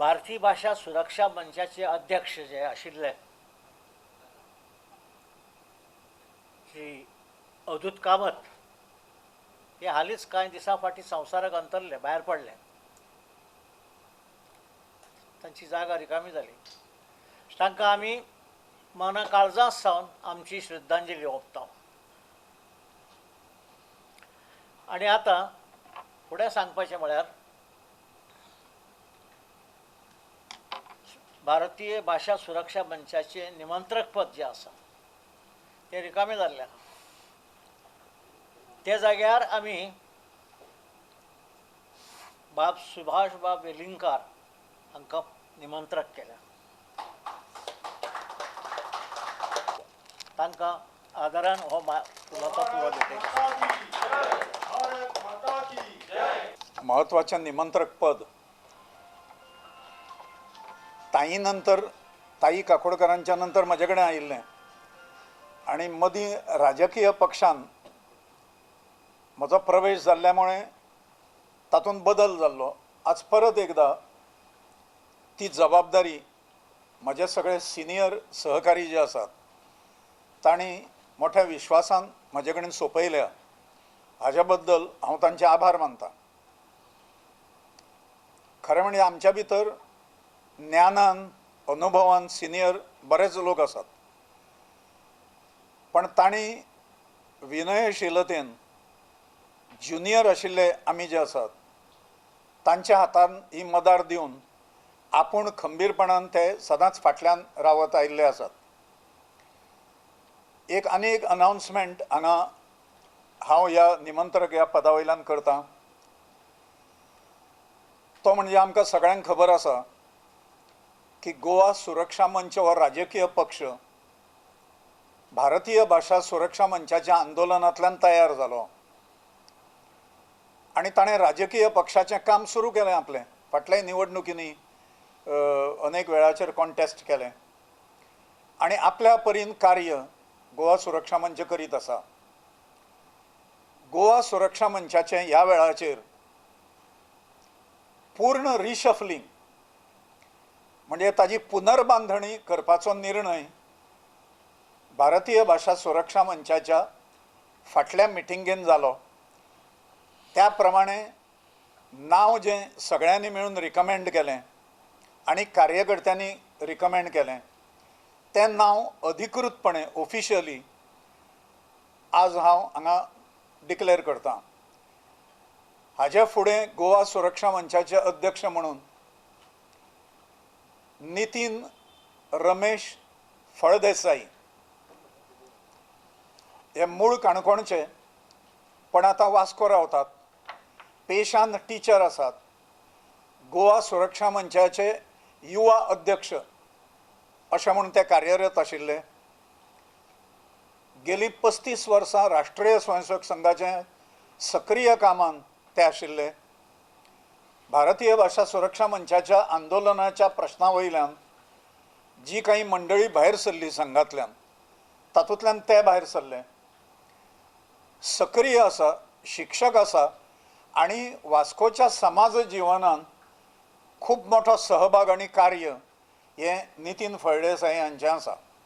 भारतीय भाषा सुरक्षा मंचाचे अध्यक्ष जे आशिल्ले श्री अवधूत कामत हे हालींच कांय दिसां फाटीं संवसाराक अंतरले, भायर पडले. तांची जागा रिकामी जाली. तांकां आमी मना काळजांत सावन आमची श्रद्धांजली ओंपता. आनी आतां फुडें सांगपाचें म्हळ्यार भारतीय भाषा सुरक्षा मंचाचे निमंत्रक पद जे आसा ते रिकामे जाल्ले. ते जाग्यार आमी बाब सुभाष बाब वेलिंगकार हांकां निमंत्रक केल्या. तांकां आदरान हो फुलांचो पुरो भेटयता. महत्वाचें निमंत्रक पद ताई नंतर ताई काकोडकरांच्या नंतर म्हजे कडेन आयिल्लें आनी मदीं राजकीय पक्षान म्हजो प्रवेश जाल्ल्या तातूंत बदल जाल्लो. आज परत एकदा ती जबाबदारी म्हजे सगळे सिनियर सहकारी जे आसात तांणी मोठ्या विश्वासान म्हजे कडेन सोंपयल्या. हाज्या बद्दल हांव तांचे आभार मानतां. खरें म्हणजे आमच्या भितर ज्ञानान अनुभवान सिनियर बरेच लोक आसात, पण तांणी विनयशीलतेन ज्युनियर आशिल्ले आमी जे आसात तांच्या हातान ही मदार दिवन आपूण खंबीरपणान ते सदांच फाटल्यान रावत आयिल्ले आसात. आनी एक अनाउन्समेंट हांगा हांव ह्या निमंत्रक ह्या पदा वयल्यान करतां. तो म्हणजे आमकां सगळ्यांक खबर आसा की गोवा सुरक्षा मंच हो राजकीय पक्ष भारतीय भाषा सुरक्षा मंचाच्या आंदोलनांतल्यान तयार जालो आनी ताणें राजकीय पक्षाचें काम सुरू केलें. आपलें फाटल्या निवडणुकींनी अनेक वेळाचेर कॉन्टेस्ट केलें आनी आपल्या परीन कार्य गोवा सुरक्षा मंच करीत आसा. गोवा सुरक्षा मंचाचें ह्या वेळाचेर पूर्ण रिशफलिंग म्हणजे ताजी पुनर्बांधणी करपाचो निर्णय भारतीय भाषा सुरक्षा मंचाच्या फाटल्या मिटिंगेन जालो. त्या प्रमाणे नांव जें सगळ्यांनी मेळून रिकमेंड केलें आनी कार्यकर्त्यांनी रिकमेंड केलें तें नांव अधिकृतपणे ऑफिशियली आज हांव हांगा डिक्लेअर करतां. हाचे फुडें गोवा सुरक्षा मंचाचे अध्यक्ष म्हणून नितीन रमेश फळदेसाई हे मूळ काणकोणचे, पण आतां वास्को रावतात. पेशान टिचर आसात. गोवा सुरक्षा मंचाचे युवा अध्यक्ष अशें म्हणून ते कार्यरत आशिल्ले. गेलीं 35 वर्सां राष्ट्रीय स्वयंसेवक संघाचे सक्रीय कामान ते आशिल्ले. भारतीय भाषा सुरक्षा मंचाच्या आंदोलनाच्या प्रश्ना वयल्यान जी काही मंडळी भायर सरली संघांतल्यान तातूंतल्यान ते भायर सरले. सक्रीय आसा, शिक्षक आसा आनी वास्कोच्या समाज जिवनान खूब मोठो सहभाग आनी कार्य हे नितीन फळदेसाई हांचें आसा.